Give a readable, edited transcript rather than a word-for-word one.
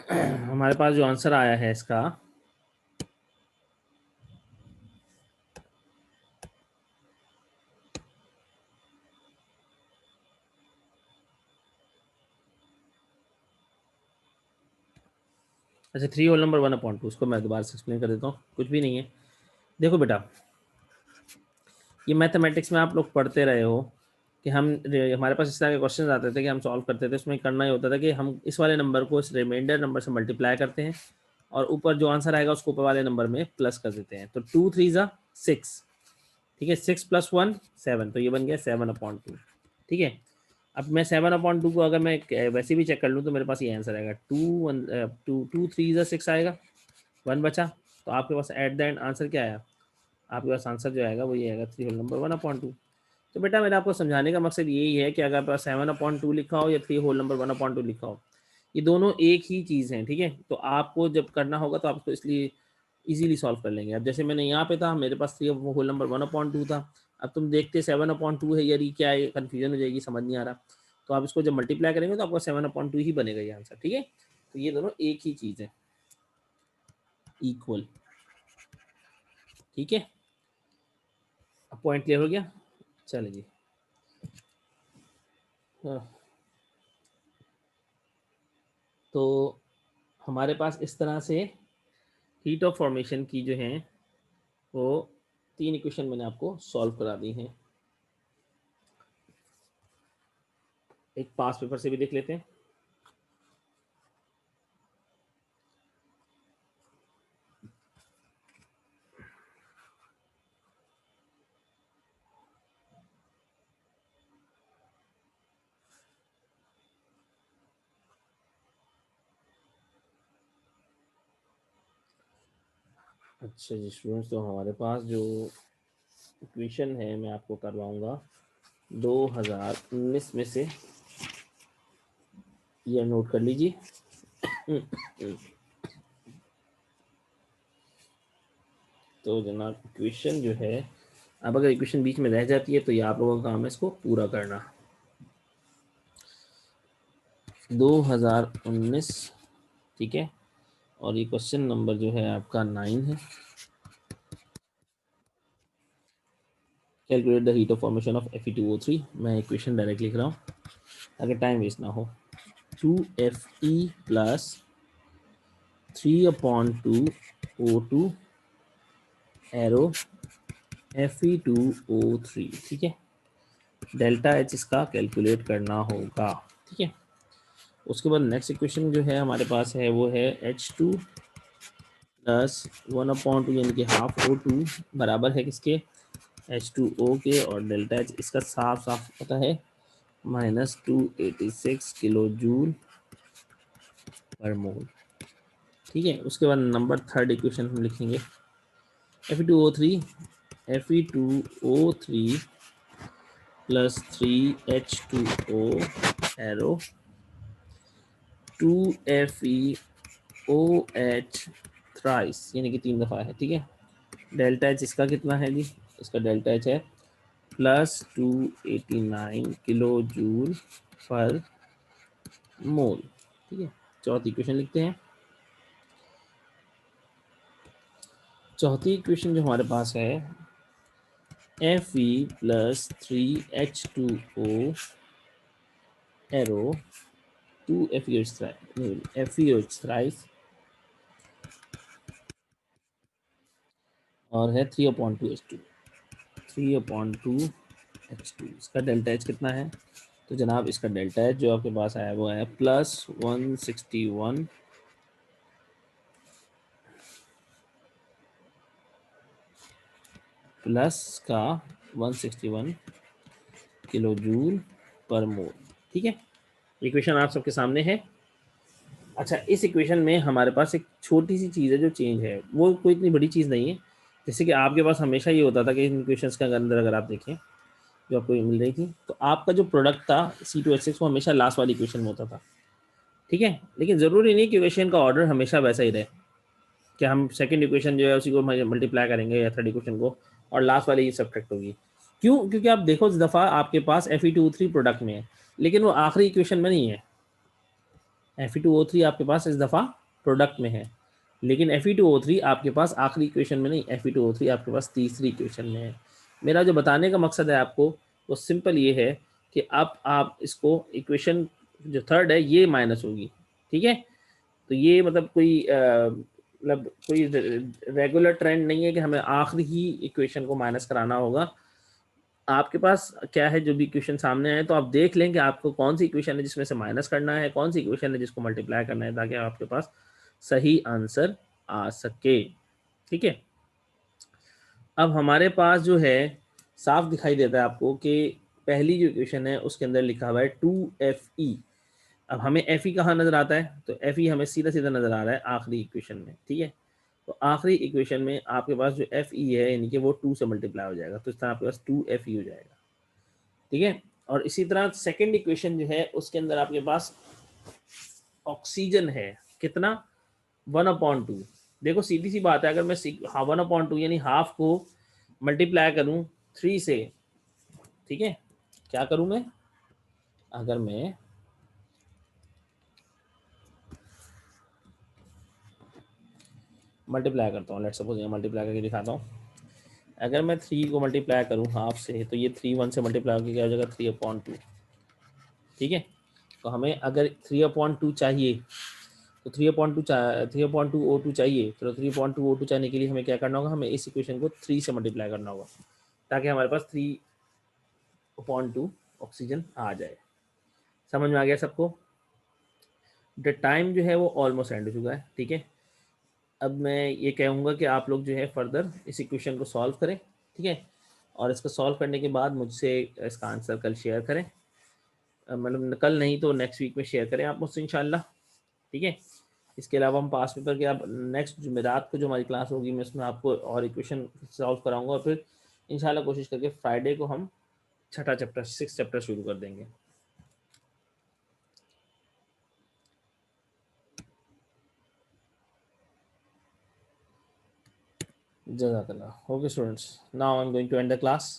हमारे पास जो आंसर आया है इसका, अच्छा 3 होल नंबर 1/2, उसको मैं दोबारा से एक्सप्लेन कर देता हूँ, कुछ भी नहीं है। देखो बेटा, ये मैथमेटिक्स में आप लोग पढ़ते रहे हो कि हमारे पास इस तरह के क्वेश्चन आते थे कि हम सॉल्व करते थे। उसमें करना ही होता था कि हम इस वाले नंबर को इस रिमाइंडर नंबर से मल्टीप्लाई करते हैं और ऊपर जो आंसर आएगा उसको ऊपर वाले नंबर में प्लस कर देते हैं। तो 2 3 ज़ा 6, ठीक है, 6 + 1 7, तो ये बन गया 7/2। ठीक है, अब मैं 7/2 को अगर मैं वैसे भी चेक कर लूँ तो मेरे पास ये आंसर आएगा 2 3 ज़ा 6 आएगा, 1 बचा। तो आपके पास एट द एंड आंसर क्या आया? आपके पास आंसर जो आएगा वो ये आएगा 3 होल नंबर 1/2। तो बेटा मेरा आपको समझाने का मकसद यही है कि अगर आपके पास 7/2 लिखा हो या 3 होल नंबर 1/2 लिखा हो, ये दोनों एक ही चीज़ हैं, ठीक है। तो आपको जब करना होगा तो आपको इसलिए इजीली सॉल्व कर लेंगे। अब जैसे मैंने यहाँ पे था, मेरे पास 3 होल नंबर 1/2 था। अब तुम देखते 7/2 है यार, ये क्या है, कन्फ्यूजन हो जाएगी, समझ नहीं आ रहा। तो आप इसको जब मल्टीप्लाई करेंगे तो आपका 7/2 ही बनेगा ये आंसर, ठीक है। तो ये दोनों एक ही चीज़ है, इक्वल, ठीक है। अब पॉइंट क्लियर हो गया, चलिए जी। हाँ, तो हमारे पास इस तरह से हीट ऑफ फॉर्मेशन की जो है वो 3 इक्वेशन मैंने आपको सॉल्व करा दी हैं। एक पास पेपर से भी देख लेते हैं। अच्छा जी स्टूडेंट्स, तो हमारे पास जो इक्वेशन है मैं आपको करवाऊंगा 2019 में से, ये नोट कर लीजिए। तो जनाब इक्वेशन जो है, अब अगर इक्वेशन बीच में रह जाती है तो ये आप लोगों का काम है इसको पूरा करना। 2019, ठीक है, और ये क्वेश्चन नंबर जो है आपका 9 है। Calculate the heat of formation of Fe2O3। मैं इक्वेशन डायरेक्ट लिख रहा हूँ ताकि टाइम वेस्ट ना हो। 2Fe plus 3/2O2 arrow Fe2O3, ठीक है। डेल्टा एच इसका कैलकुलेट करना होगा, ठीक है। उसके बाद नेक्स्ट इक्वेशन जो है हमारे पास है वो है H2 प्लस 1/2 यानी कि हाफ O2 बराबर है किसके, H2O के, और डेल्टा एच इसका साफ साफ पता है -286 किलो जूल पर मोल, ठीक है। उसके बाद नंबर थर्ड इक्वेशन हम लिखेंगे Fe2O3 plus 3H2O arrow 2FeOH thrice यानी कि 3 दफ़ा है, ठीक है। डेल्टा एच इसका कितना है जी, इसका डेल्टा एच है +289 किलो जूल पर मोल, ठीक है। चौथी इक्वेशन लिखते हैं। चौथी इक्वेशन जो हमारे पास है Fe plus 3H2O arrow 2FeOH thrice और है 3/2H2, 3/2H2। इसका डेल्टा एच कितना है, तो जनाब इसका डेल्टा एच जो आपके पास आया वो है +161 प्लस का 161 किलो जूल पर मोल, ठीक है। इक्वेशन आप सबके सामने है। अच्छा, इस इक्वेशन में हमारे पास एक छोटी सी चीज़ है जो चेंज है, वो कोई इतनी बड़ी चीज़ नहीं है। जैसे कि आपके पास हमेशा ये होता था कि इन इक्वेशंस के अंदर अगर आप देखें जो आपको मिल रही थी, तो आपका जो प्रोडक्ट था C2H6 वो हमेशा लास्ट वाली इक्वेशन में होता था, ठीक है। लेकिन ज़रूरी नहीं कि इक्वेशन का ऑर्डर हमेशा वैसा ही रहे कि हम सेकंड इक्वेशन जो है उसी को मल्टीप्लाई करेंगे या थर्ड इक्वेशन को और लास्ट वाली ही सब्ट्रैक्ट होगी। क्यों? क्योंकि आप देखो इस दफ़ा आपके पास Fe2O3 प्रोडक्ट में है लेकिन वो आखिरी इक्वेशन में नहीं है, Fe2O3 आपके पास इस दफ़ा प्रोडक्ट में है, लेकिन Fe2O3 आपके पास आखिरी इक्वेशन में नहीं, Fe2O3 आपके पास तीसरी इक्वेशन में है। मेरा जो बताने का मकसद है आपको वो सिंपल ये है कि अब आप इसको इक्वेशन जो थर्ड है ये माइनस होगी, ठीक है। तो ये मतलब कोई मतलब कोई रेगुलर ट्रेंड नहीं है कि हमें आखिरी ही इक्वेशन को माइनस कराना होगा। आपके पास क्या है, जो भी इक्वेशन सामने आए तो आप देख लें कि आपको कौन सी इक्वेशन है जिसमें से माइनस करना है, कौन सी इक्वेशन है जिसको मल्टीप्लाई करना है, ताकि आपके पास सही आंसर आ सके, ठीक है। अब हमारे पास जो है साफ दिखाई देता है आपको कि पहली जो इक्वेशन है उसके अंदर लिखा हुआ है 2Fe। अब हमें Fe कहाँ नज़र आता है, तो Fe हमें सीधा सीधा नज़र आ रहा है आखिरी इक्वेशन में, ठीक है। तो आखिरी इक्वेशन में आपके पास जो Fe है यानी कि वो 2 से मल्टीप्लाई हो जाएगा, तो इस तरह आपके पास 2Fe हो जाएगा, ठीक है। और इसी तरह सेकंड इक्वेशन जो है उसके अंदर आपके पास ऑक्सीजन है, कितना, 1/2। देखो सीधी सी बात है, अगर मैं 1/2 यानी हाफ को मल्टीप्लाई करूं 3 से, ठीक है, क्या करूं मैं, अगर मैं मल्टीप्लाई करता हूँ, लेट सपोज यहाँ मल्टीप्लाई करके दिखाता हूँ। अगर मैं 3 को मल्टीप्लाई करूँ हाफ से, तो ये 3 1 से मल्टीप्लाई होकर क्या हो जाएगा, 3/2, ठीक है। तो हमें अगर 3/2 चाहिए, तो 3/2 O2 चाहिए, तो 3/2 O2 चाहिए के लिए हमें क्या करना होगा, हमें इस इक्वेशन को 3 से मल्टीप्लाई करना होगा, ताकि हमारे पास 3/2 ऑक्सीजन आ जाए। समझ में आ गया सबको। द टाइम जो है वो ऑलमोस्ट एंड हो चुका है, ठीक है। अब मैं ये कहूँगा कि आप लोग जो है फर्दर इस इक्वेशन को सॉल्व करें, ठीक है। और इसको सॉल्व करने के बाद मुझसे इसका आंसर कल शेयर करें, मतलब कल नहीं तो नेक्स्ट वीक में शेयर करें आप मुझसे इंशाल्लाह, ठीक है। इसके अलावा हम पास पेपर के, अब नेक्स्ट जुमेरात को जो हमारी क्लास होगी मैं उसमें आपको और इक्वेशन सॉल्व कराऊंगा, और फिर इंशाल्लाह कोशिश करके फ्राइडे को हम छठा चैप्टर 6 चैप्टर शुरू कर देंगे। Jazakallah. Okay, students. Now I'm going to end the class.